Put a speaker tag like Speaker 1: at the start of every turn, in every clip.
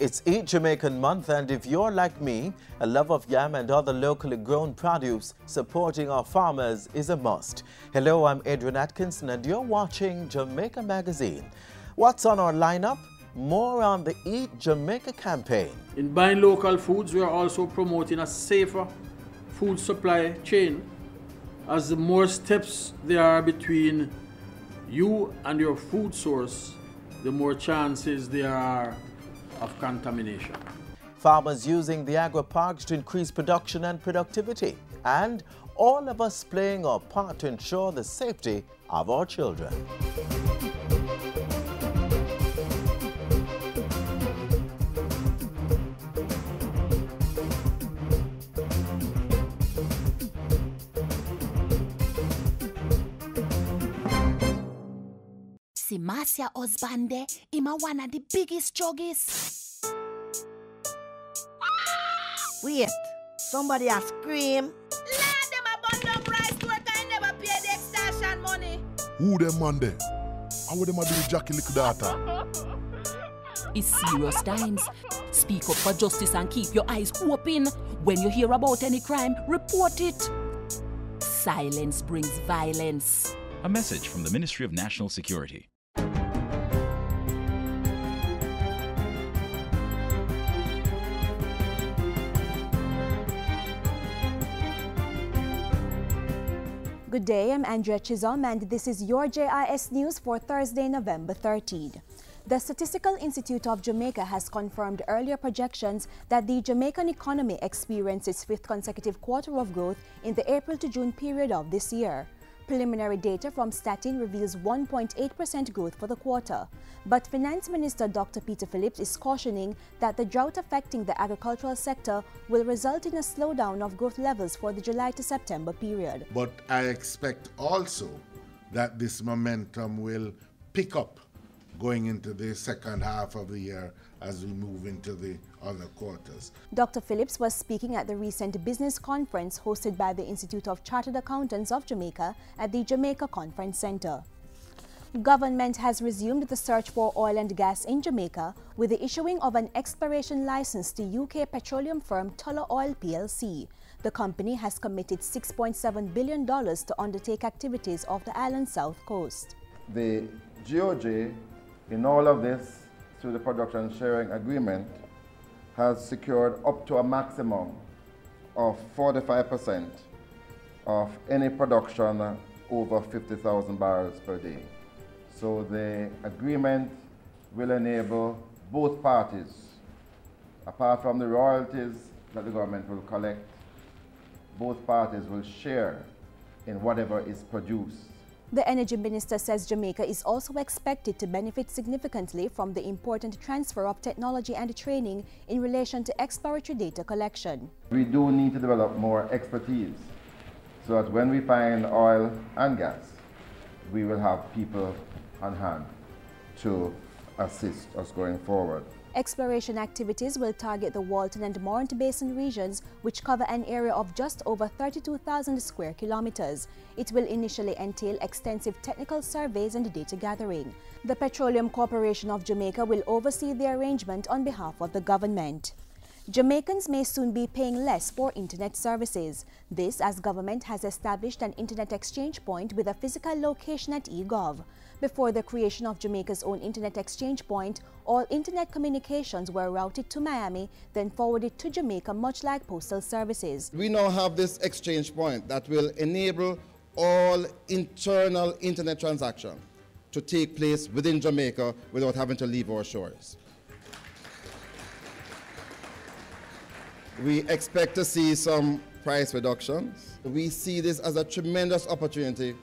Speaker 1: It's Eat Jamaican month, and if you're like me, a love of yam and other locally grown produce, supporting our farmers is a must. Hello, I'm Adrian Atkinson and you're watching Jamaica Magazine. What's on our lineup? More on the Eat Jamaica campaign.
Speaker 2: In buying local foods, we are also promoting a safer food supply chain, as the more steps there are between you and your food source, the more chances there are of contamination.
Speaker 1: Farmers using the agro parks to increase production and productivity, and all of us playing our part to ensure the safety of our children.
Speaker 3: Si Marcia husband, him a one of the biggest juggies.
Speaker 4: Wait, somebody a scream.
Speaker 5: Lord, them a bundle up rice to work and never pay the extortion money.
Speaker 6: Who them man there? How would them a do with Jackie little daughter?
Speaker 3: It's serious times. Speak up for justice and keep your eyes open. When you hear about any crime, report it. Silence brings violence.
Speaker 7: A message from the Ministry of National Security.
Speaker 8: Good day, I'm Andrea Chisholm and this is your JIS News for Thursday, November 13th. The Statistical Institute of Jamaica has confirmed earlier projections that the Jamaican economy experienced its fifth consecutive quarter of growth in the April to June period of this year. Preliminary data from Statin reveals 1.8% growth for the quarter. But Finance Minister Dr. Peter Phillips is cautioning that the drought affecting the agricultural sector will result in a slowdown of growth levels for the July to September period.
Speaker 6: But I expect also that this momentum will pick up going into the second half of the year as we move into the other quarters.
Speaker 8: Dr. Phillips was speaking at the recent business conference hosted by the Institute of Chartered Accountants of Jamaica at the Jamaica Conference Center. Government has resumed the search for oil and gas in Jamaica with the issuing of an exploration license to UK petroleum firm Tullow Oil plc. The company has committed $6.7 billion to undertake activities off the island's south coast.
Speaker 9: The GOJ, in all of this, through the production sharing agreement, has secured up to a maximum of 45% of any production over 50,000 barrels per day. So the agreement will enable both parties, apart from the royalties that the government will collect, both parties will share in whatever is produced.
Speaker 8: The Energy Minister says Jamaica is also expected to benefit significantly from the important transfer of technology and training in relation to exploratory data collection.
Speaker 9: We do need to develop more expertise so that when we find oil and gas, we will have people on hand to assist us going forward.
Speaker 8: Exploration activities will target the Walton and Morant Basin regions, which cover an area of just over 32,000 square kilometers. It will initially entail extensive technical surveys and data gathering. The Petroleum Corporation of Jamaica will oversee the arrangement on behalf of the government. Jamaicans may soon be paying less for internet services. This as government has established an internet exchange point with a physical location at eGov. Before the creation of Jamaica's own internet exchange point, all internet communications were routed to Miami, then forwarded to Jamaica, much like postal services.
Speaker 9: We now have this exchange point that will enable all internal internet transactions to take place within Jamaica without having to leave our shores. We expect to see some price reductions. We see this as a tremendous opportunity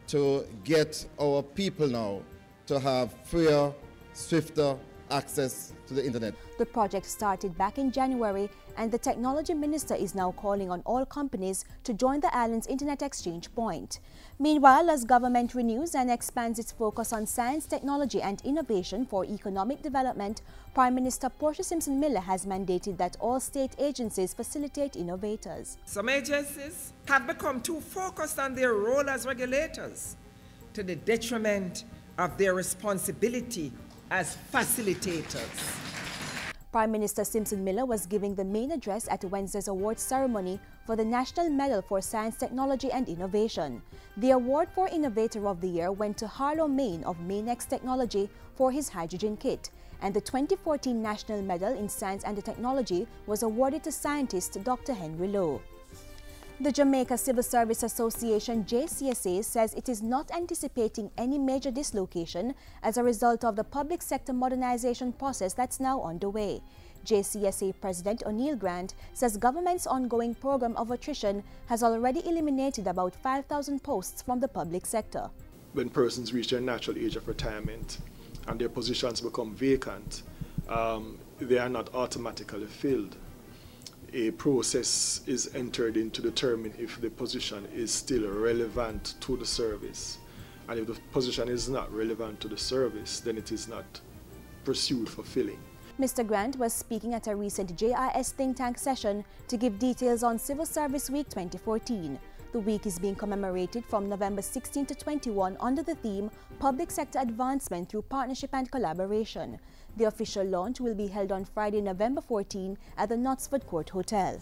Speaker 9: to get our people now to have freer, swifter access to the internet.
Speaker 8: The project started back in January, and the technology minister is now calling on all companies to join the island's internet exchange point. Meanwhile, as government renews and expands its focus on science, technology and innovation for economic development, Prime Minister Portia Simpson Miller has mandated that all state agencies facilitate innovators.
Speaker 10: Some agencies have become too focused on their role as regulators to the detriment of their responsibility as facilitators.
Speaker 8: Prime Minister Simpson Miller was giving the main address at Wednesday's awards ceremony for the National Medal for Science, Technology and Innovation. The award for Innovator of the Year went to Harlow Main of Mainex Technology for his hydrogen kit, and the 2014 National Medal in Science and Technology was awarded to scientist Dr. Henry Lowe. The Jamaica Civil Service Association JCSA says it is not anticipating any major dislocation as a result of the public sector modernization process that's now underway. JCSA President O'Neill Grant says government's ongoing program of attrition has already eliminated about 5,000 posts from the public sector.
Speaker 11: When persons reach their natural age of retirement and their positions become vacant, they are not automatically filled. A process is entered in to determine if the position is still relevant to the service. And if the position is not relevant to the service, then it is not pursued for filling.
Speaker 8: Mr. Grant was speaking at a recent JIS think tank session to give details on Civil Service Week 2014. The week is being commemorated from November 16 to 21 under the theme Public Sector Advancement through Partnership and Collaboration. The official launch will be held on Friday, November 14 at the Knutsford Court Hotel.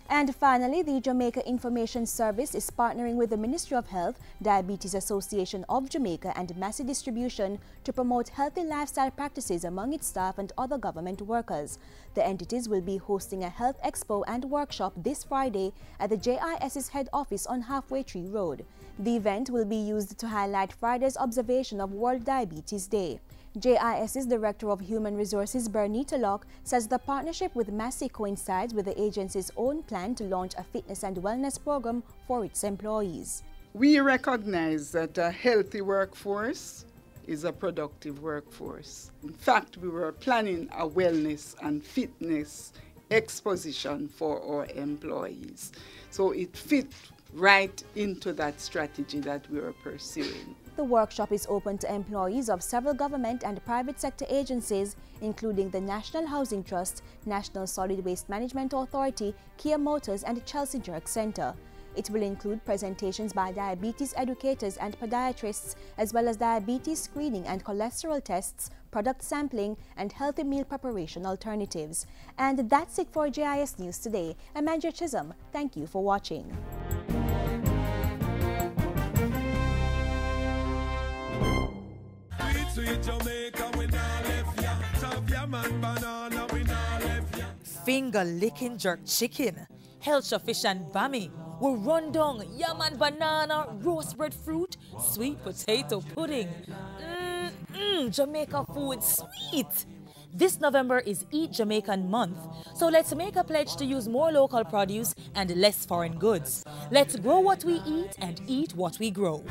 Speaker 8: And finally, the Jamaica Information Service is partnering with the Ministry of Health, Diabetes Association of Jamaica and Massey Distribution to promote healthy lifestyle practices among its staff and other government workers. The entities will be hosting a health expo and workshop this Friday at the JIS's head office on Halfway Tree Road. The event will be used to highlight Friday's observation of World Diabetes Day. JIS's Director of Human Resources, Bernita Locke, says the partnership with Massey coincides with the agency's own plan to launch a fitness and wellness program for its employees.
Speaker 12: We recognize that a healthy workforce is a productive workforce. In fact, we were planning a wellness and fitness exposition for our employees. So it fit right into that strategy that we were pursuing.
Speaker 8: The workshop is open to employees of several government and private sector agencies, including the National Housing Trust, National Solid Waste Management Authority, Kia Motors and Chelsea Jerk Center. It will include presentations by diabetes educators and podiatrists, as well as diabetes screening and cholesterol tests, product sampling, and healthy meal preparation alternatives. And that's it for JIS News today. I'm Andrea Chisholm. Thank you for watching.
Speaker 13: Finger-licking jerk chicken, Helcher fish and bami, we run down yam and banana, roast bread fruit, sweet potato pudding. Jamaica food sweet. This November is Eat Jamaican month, so let's make a pledge to use more local produce and less foreign goods. Let's grow what we eat and eat what we grow.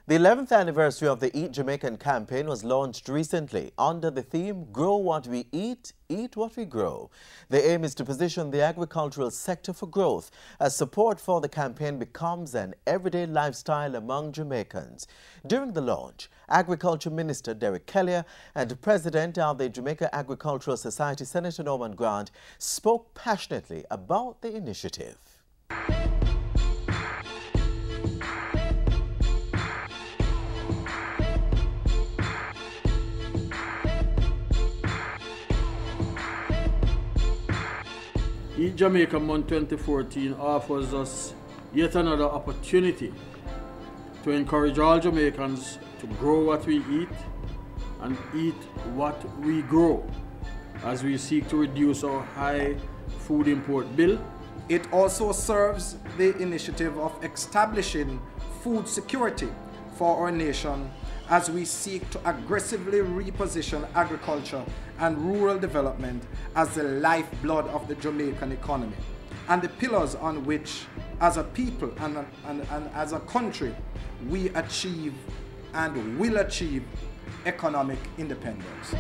Speaker 1: The 11th anniversary of the Eat Jamaican campaign was launched recently under the theme Grow What We Eat, Eat What We Grow. The aim is to position the agricultural sector for growth as support for the campaign becomes an everyday lifestyle among Jamaicans. During the launch, Agriculture Minister Derek Kelly and President of the Jamaica Agricultural Society, Senator Norman Grant, spoke passionately about the initiative.
Speaker 2: Eat Jamaica Month 2014 offers us yet another opportunity to encourage all Jamaicans to grow what we eat and eat what we grow as we seek to reduce our high food import bill.
Speaker 14: It also serves the initiative of establishing food security for our nation as we seek to aggressively reposition agriculture and rural development as the lifeblood of the Jamaican economy and the pillars on which, as a people and as a country, we achieve and will achieve economic independence.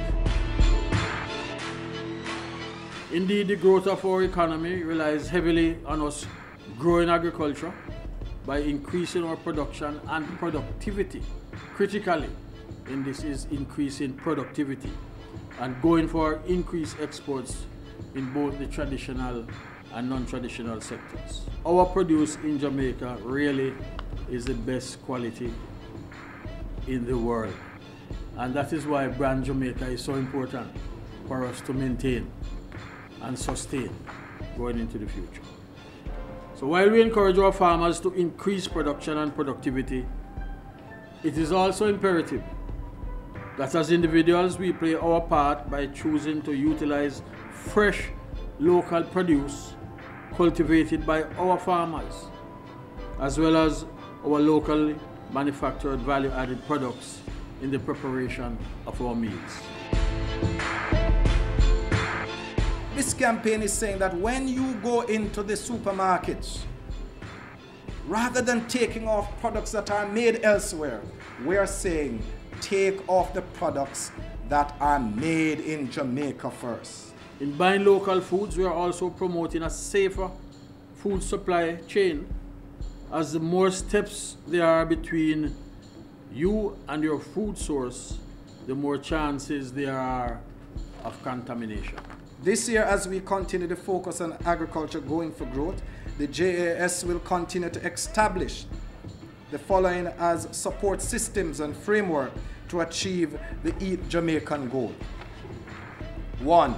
Speaker 2: Indeed, the growth of our economy relies heavily on us growing agriculture by increasing our production and productivity. Critically in this is increasing productivity and going for increased exports in both the traditional and non-traditional sectors. Our produce in Jamaica really is the best quality in the world, And that is why brand Jamaica is so important for us to maintain and sustain going into the future. So while we encourage our farmers to increase production and productivity, it is also imperative that as individuals we play our part by choosing to utilize fresh local produce cultivated by our farmers, as well as our locally manufactured value-added products in the preparation of our meals.
Speaker 14: This campaign is saying that when you go into the supermarkets, rather than taking off products that are made elsewhere, we are saying take off the products that are made in Jamaica first.
Speaker 2: In buying local foods, we are also promoting a safer food supply chain, as the more steps there are between you and your food source, the more chances there are of contamination.
Speaker 14: This year, as we continue to focus on agriculture going for growth, the JAS will continue to establish the following as support systems and framework to achieve the Eat Jamaican goal. 1.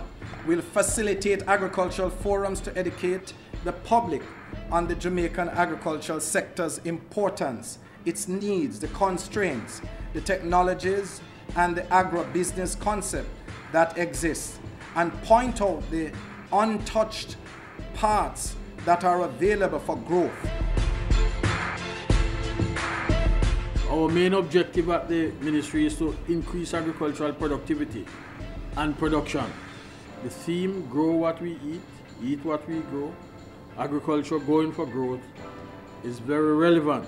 Speaker 14: We'll facilitate agricultural forums to educate the public on the Jamaican agricultural sector's importance, its needs, the constraints, the technologies, and the agro-business concept that exists, and point out the untouched parts that are available for growth.
Speaker 2: Our main objective at the ministry is to increase agricultural productivity and production. The theme, grow what we eat what we grow, agriculture going for growth, is very relevant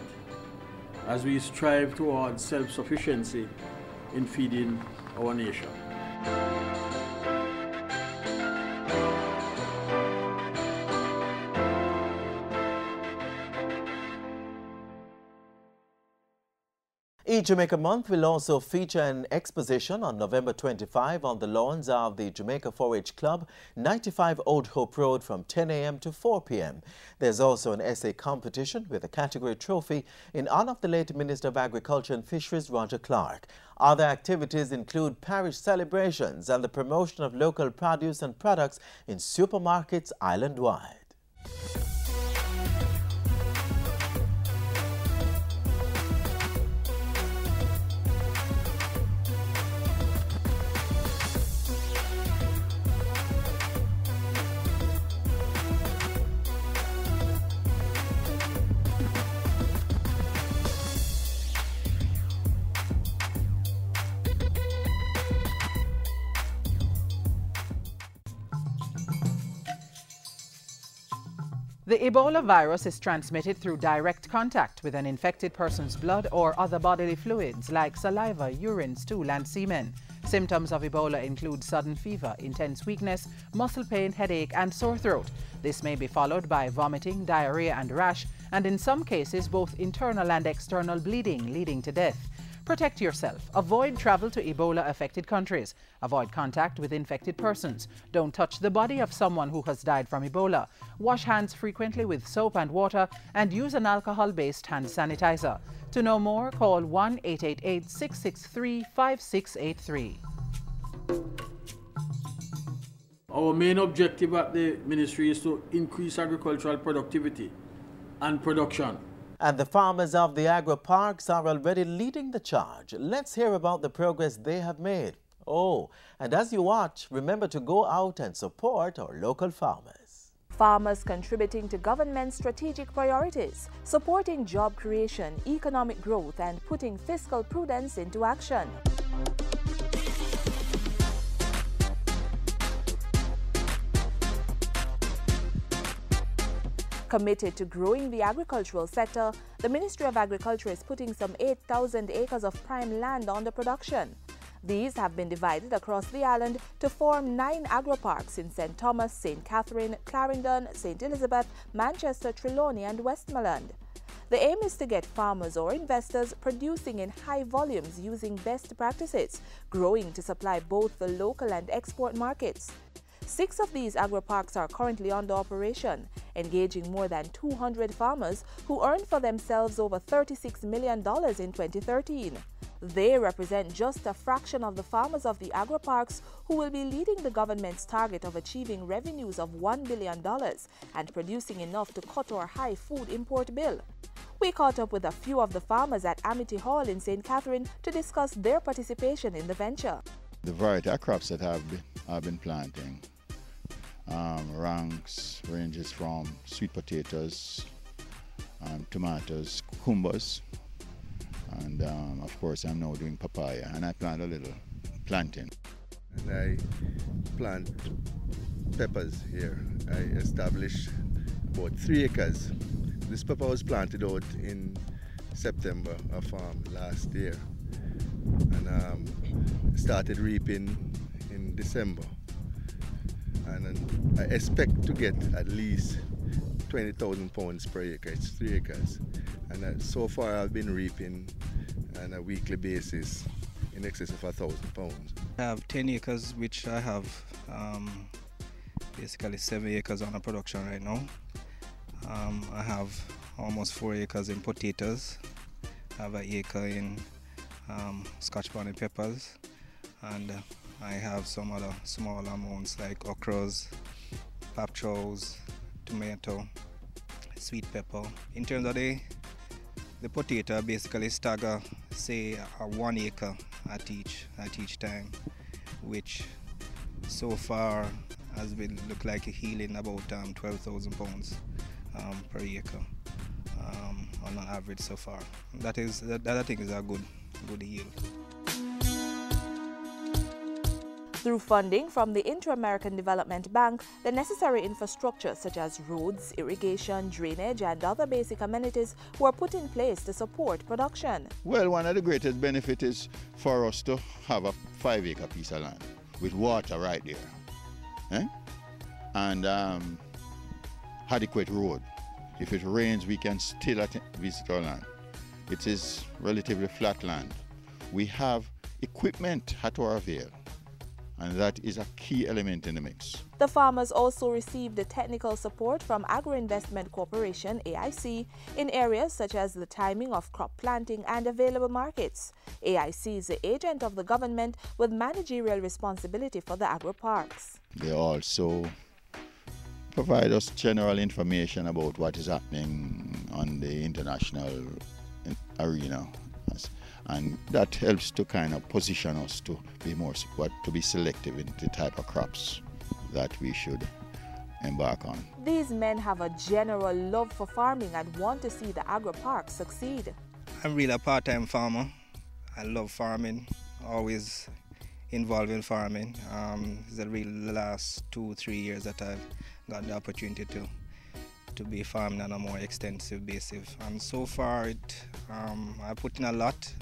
Speaker 2: as we strive towards self-sufficiency in feeding our nation.
Speaker 1: Eat Jamaica Month will also feature an exposition on November 25 on the lawns of the Jamaica 4-H Club, 95 Old Hope Road from 10 a.m. to 4 p.m. There's also an essay competition with a category trophy in honor of the late Minister of Agriculture and Fisheries, Roger Clark. Other activities include parish celebrations and the promotion of local produce and products in supermarkets island-wide.
Speaker 15: The Ebola virus is transmitted through direct contact with an infected person's blood or other bodily fluids like saliva, urine, stool, and semen. Symptoms of Ebola include sudden fever, intense weakness, muscle pain, headache, and sore throat. This may be followed by vomiting, diarrhea, and rash, and in some cases both internal and external bleeding, leading to death. Protect yourself. Avoid travel to Ebola-affected countries. Avoid contact with infected persons. Don't touch the body of someone who has died from Ebola. Wash hands frequently with soap and water and use an alcohol-based hand sanitizer. To know more, call 1-888-663-5683.
Speaker 2: Our main objective at the ministry is to increase agricultural productivity and production.
Speaker 1: And the farmers of the agro parks are already leading the charge. Let's hear about the progress they have made. Oh, and as you watch, remember to go out and support our local farmers.
Speaker 16: Farmers contributing to government's strategic priorities, supporting job creation, economic growth, and putting fiscal prudence into action. Committed to growing the agricultural sector, the Ministry of Agriculture is putting some 8,000 acres of prime land under production. These have been divided across the island to form 9 agro-parks in St. Thomas, St. Catherine, Clarendon, St. Elizabeth, Manchester, Trelawney, and Westmoreland. The aim is to get farmers or investors producing in high volumes using best practices, growing to supply both the local and export markets. 6 of these agro-parks are currently under operation, engaging more than 200 farmers who earned for themselves over $36 million in 2013. They represent just a fraction of the farmers of the agro parks who will be leading the government's target of achieving revenues of $1 billion and producing enough to cut our high food import bill. We caught up with a few of the farmers at Amity Hall in St. Catherine to discuss their participation in the venture.
Speaker 17: The variety of crops that I've been planting ranges from sweet potatoes, tomatoes, cucumbers, and of course I'm now doing papaya, and I plant a little plantain.
Speaker 18: And I plant peppers here. I established about 3 acres. This pepper was planted out in September of last year, and started reaping in December. And I expect to get at least 20,000 pounds per acre. It's 3 acres, and so far I've been reaping on a weekly basis in excess of 1,000 pounds.
Speaker 19: I have 10 acres, which I have basically 7 acres on a production right now. I have almost 4 acres in potatoes. I have an acre in Scotch bonnet peppers, and I have some other small amounts like okras, pap chows, tomato, sweet pepper. In terms of the potato, basically stagger, say 1 acre at each time, which so far has been look like yielding about 12,000 pounds per acre on an average so far. That I think is a good yield.
Speaker 16: Through funding from the Inter-American Development Bank, the necessary infrastructure such as roads, irrigation, drainage and other basic amenities were put in place to support production.
Speaker 17: Well, one of the greatest benefits is for us to have a 5-acre piece of land with water right there, and adequate road. If it rains, we can still visit our land. It is relatively flat land. We have equipment at our avail, and that is a key element in the mix.
Speaker 16: The farmers also received the technical support from Agro Investment Corporation, AIC, in areas such as the timing of crop planting and available markets. AIC is the agent of the government with managerial responsibility for the agro parks.
Speaker 17: They also provide us general information about what is happening on the international arena, and that helps to kind of position us to be selective in the type of crops that we should embark on.
Speaker 16: These men have a general love for farming and want to see the agro park succeed.
Speaker 19: I'm really a part-time farmer. I love farming, always involved in farming. It's the last 2-3 years that I've got the opportunity to be farming on a more extensive basis, and so far I put in a lot,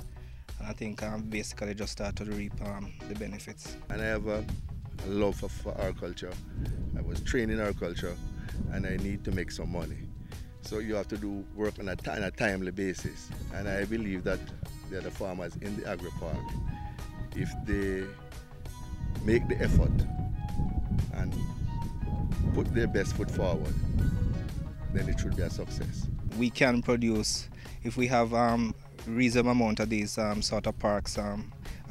Speaker 19: and I think I'm basically just started to reap the benefits.
Speaker 18: And I have a love for agriculture. I was trained in agriculture, and I need to make some money. So you have to do work on a timely basis, and I believe that the other farmers in the agro park, if they make the effort and put their best foot forward, then it should be a success.
Speaker 19: We can produce, if we have reasonable amount of these sort of parks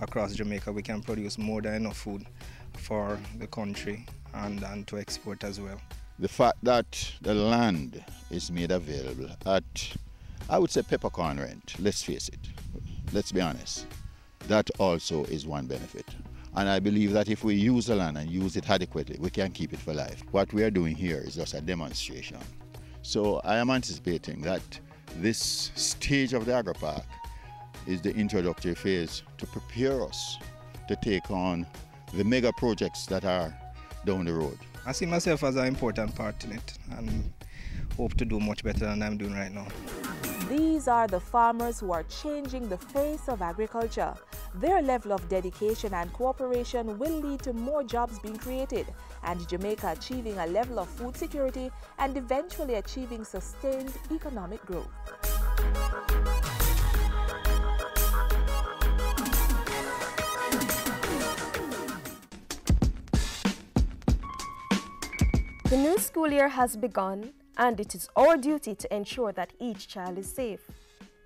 Speaker 19: across Jamaica, we can produce more than enough food for the country and to export as well.
Speaker 17: The fact that the land is made available at, I would say, peppercorn rent, let's face it, let's be honest, that also is one benefit. And I believe that if we use the land and use it adequately, we can keep it for life. What we are doing here is just a demonstration. So I am anticipating that this stage of the agro park is the introductory phase to prepare us to take on the mega projects that are down the road.
Speaker 19: I see myself as an important part in it and hope to do much better than I'm doing right now.
Speaker 16: These are the farmers who are changing the face of agriculture. Their level of dedication and cooperation will lead to more jobs being created and Jamaica achieving a level of food security and eventually achieving sustained economic growth.
Speaker 20: The new school year has begun, and it is our duty to ensure that each child is safe.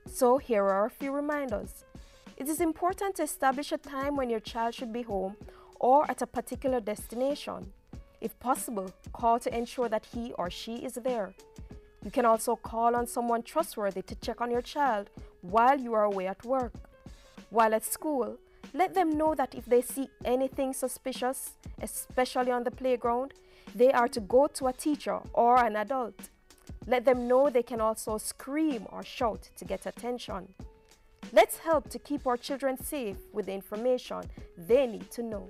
Speaker 20: So here are a few reminders. It is important to establish a time when your child should be home or at a particular destination. If possible, call to ensure that he or she is there. You can also call on someone trustworthy to check on your child while you are away at work. While at school, let them know that if they see anything suspicious, especially on the playground, they are to go to a teacher or an adult. Let them know they can also scream or shout to get attention. Let's help to keep our children safe with the information they need to know.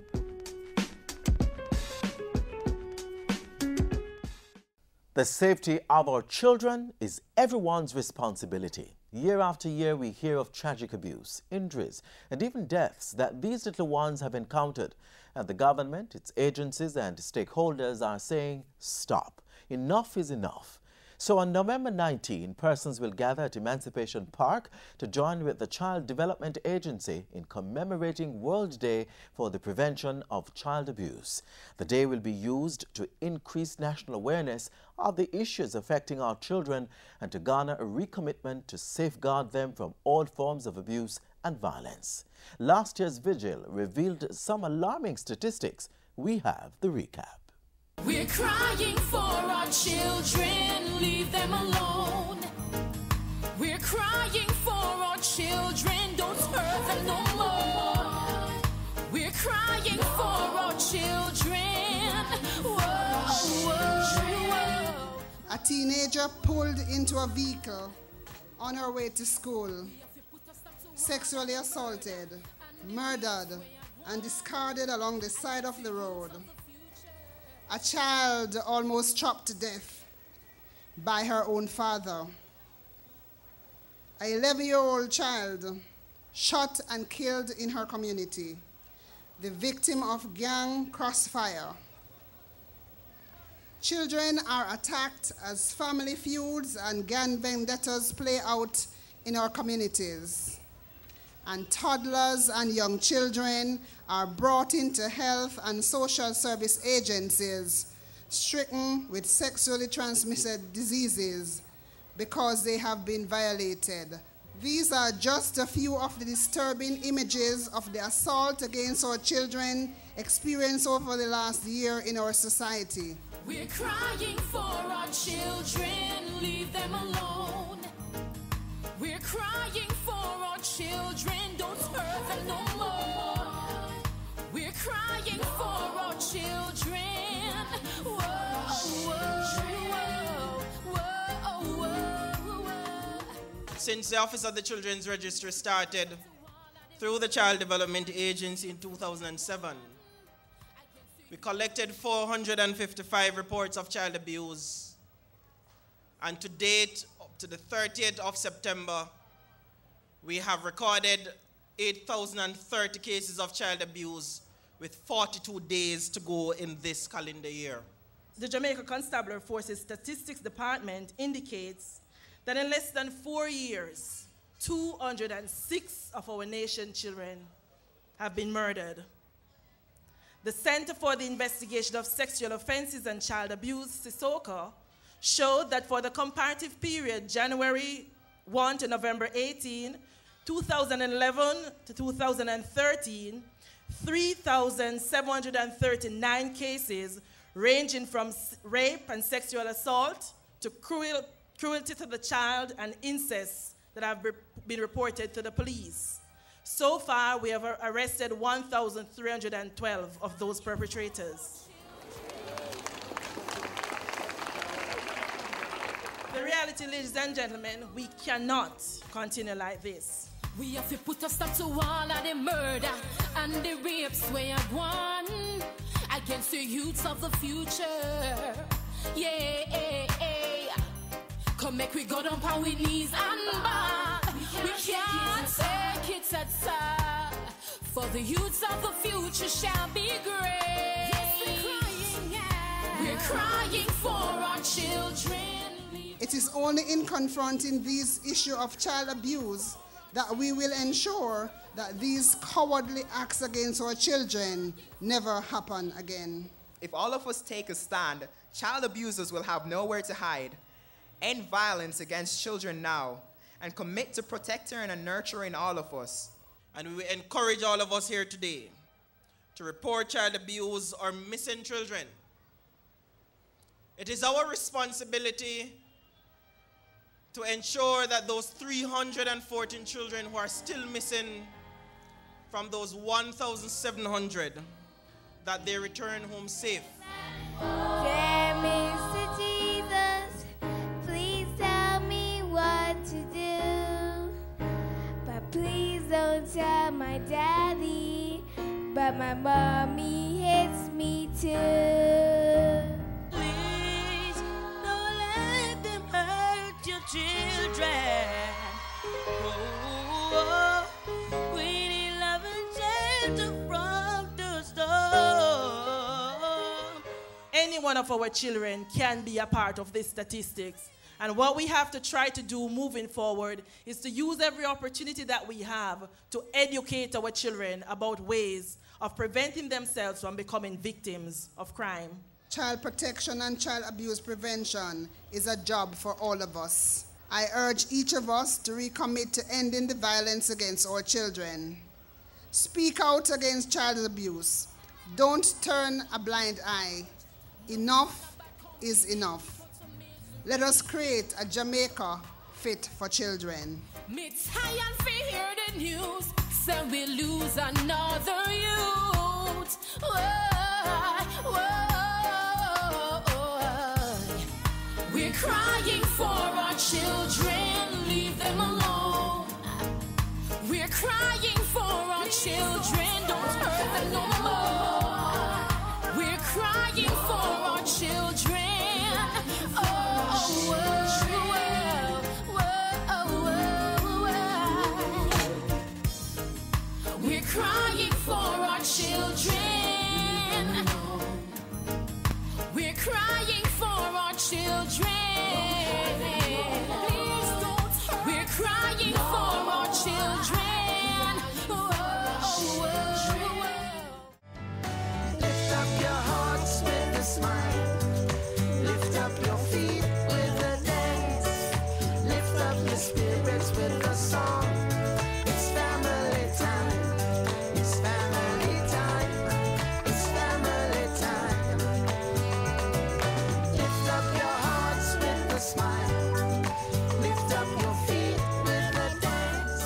Speaker 1: The safety of our children is everyone's responsibility. Year after year, we hear of tragic abuse, injuries, and even deaths that these little ones have encountered. And the government, its agencies, and stakeholders are saying, stop. Enough is enough. So on November 19, persons will gather at Emancipation Park to join with the Child Development Agency in commemorating World Day for the Prevention of Child Abuse. The day will be used to increase national awareness of the issues affecting our children and to garner a recommitment to safeguard them from all forms of abuse and violence. Last year's vigil revealed some alarming statistics. We have the recap.
Speaker 3: We're crying for our children, leave them alone. We're crying for our children, don't hurt them no more. We're crying for our children. Whoa, whoa.
Speaker 21: A teenager pulled into a vehicle on her way to school, sexually assaulted, murdered, and discarded along the side of the road. A child almost chopped to death by her own father. An 11-year-old child shot and killed in her community, the victim of gang crossfire. Children are attacked as family feuds and gang vendettas play out in our communities. And toddlers and young children are brought into health and social service agencies stricken with sexually transmitted diseases because they have been violated. These are just a few of the disturbing images of the assault against our children experienced over the last year in our society.
Speaker 3: We're crying for our children, leave them alone. We're crying for our children, don't hurt them no more. We're crying for our children. Whoa, whoa, whoa, whoa, whoa.
Speaker 22: Since the Office of the Children's Registry started through the Child Development Agency in 2007, we collected 455 reports of child abuse, and to date, up to the 30th of September, we have recorded 8,030 cases of child abuse with 42 days to go in this calendar year.
Speaker 23: The Jamaica Constabulary Forces Statistics Department indicates that in less than 4 years, 206 of our nation's children have been murdered. The Center for the Investigation of Sexual Offenses and Child Abuse, CISOCA, showed that for the comparative period January 1 to November 18, 2011 to 2013, 3,739 cases ranging from rape and sexual assault to cruelty to the child and incest that have been reported to the police. So far, we have arrested 1,312 of those perpetrators. The reality, ladies and gentlemen, we cannot continue like this.
Speaker 3: We have to put a stop to all of the murder and the rapes we have won against the youths of the future. Yeah, come make we go down on we knees and ball. We can't take it aside, for the youths of the future shall be great. Yes, we're crying, yeah. We're crying for our children.
Speaker 21: It is only in confronting this issue of child abuse that we will ensure that these cowardly acts against our children never happen again.
Speaker 24: If all of us take a stand, child abusers will have nowhere to hide. End violence against children now, and commit to protecting and nurturing all of us.
Speaker 22: And we will encourage all of us here today to report child abuse or missing children. It is our responsibility to ensure that those 314 children who are still missing from those 1,700, that they return home safe.
Speaker 4: Dear Mr. Jesus, please tell me what to do. But please don't tell my daddy, but my mommy hates me too.
Speaker 5: Please don't let them hurt your children. Oh, we need love and shelter from the storm.
Speaker 23: Any one of our children can be a part of these statistics. And what we have to try to do moving forward is to use every opportunity that we have to educate our children about ways of preventing themselves from becoming victims of crime.
Speaker 21: Child protection and child abuse prevention is a job for all of us. I urge each of us to recommit to ending the violence against our children. Speak out against child abuse. Don't turn a blind eye. Enough is enough. Let us create a Jamaica fit for children.
Speaker 3: Me tired to hear the news, say we lose another youth. We're crying for our children, leave them alone. We're crying for our children, don't hurt them no more. We're crying for our children. We're crying for our children. We're crying for our children. Please don't hurt. We're crying for our children.
Speaker 5: Lift up your hearts with a smile. Lift up your feet with a dance. Lift up your spirits with a song. It's family time. It's family time. It's family time. Lift up your hearts with a smile. Lift up your feet with a dance.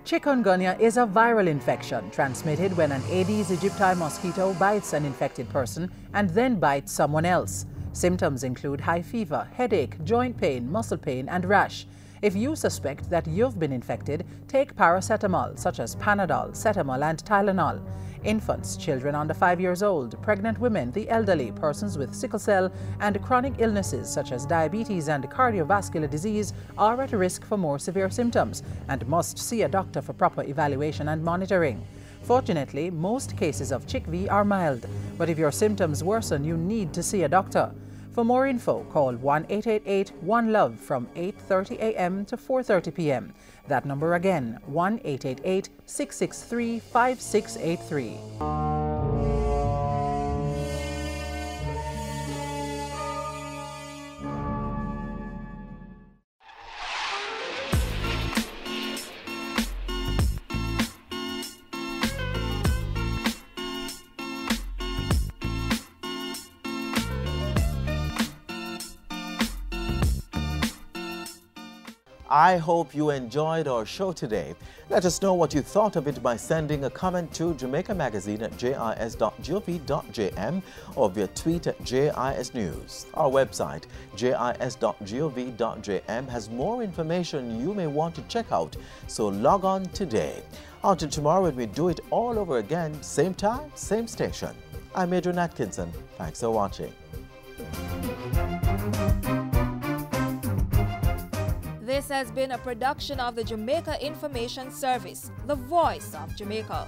Speaker 15: Chikungunya is a viral infection transmitted when an Aedes aegypti mosquito bites an infected person and then bites someone else. Symptoms include high fever, headache, joint pain, muscle pain, and rash. If you suspect that you've been infected, take paracetamol such as Panadol, Cetamol, and Tylenol. Infants, children under 5 years old, pregnant women, the elderly, persons with sickle cell, and chronic illnesses such as diabetes and cardiovascular disease are at risk for more severe symptoms and must see a doctor for proper evaluation and monitoring. Fortunately, most cases of CHIKV are mild, but if your symptoms worsen, you need to see a doctor. For more info, call 1-888-1-LOVE from 8:30 a.m. to 4:30 p.m. That number again, 1-888-663-5683.
Speaker 1: I hope you enjoyed our show today. Let us know what you thought of it by sending a comment to Jamaica Magazine at jis.gov.jm or via tweet at JIS News. Our website, jis.gov.jm, has more information you may want to check out, so log on today. Until tomorrow when we do it all over again, same time, same station. I'm Adrian Atkinson. Thanks for watching.
Speaker 6: This has been a production of the Jamaica Information Service, the voice of Jamaica.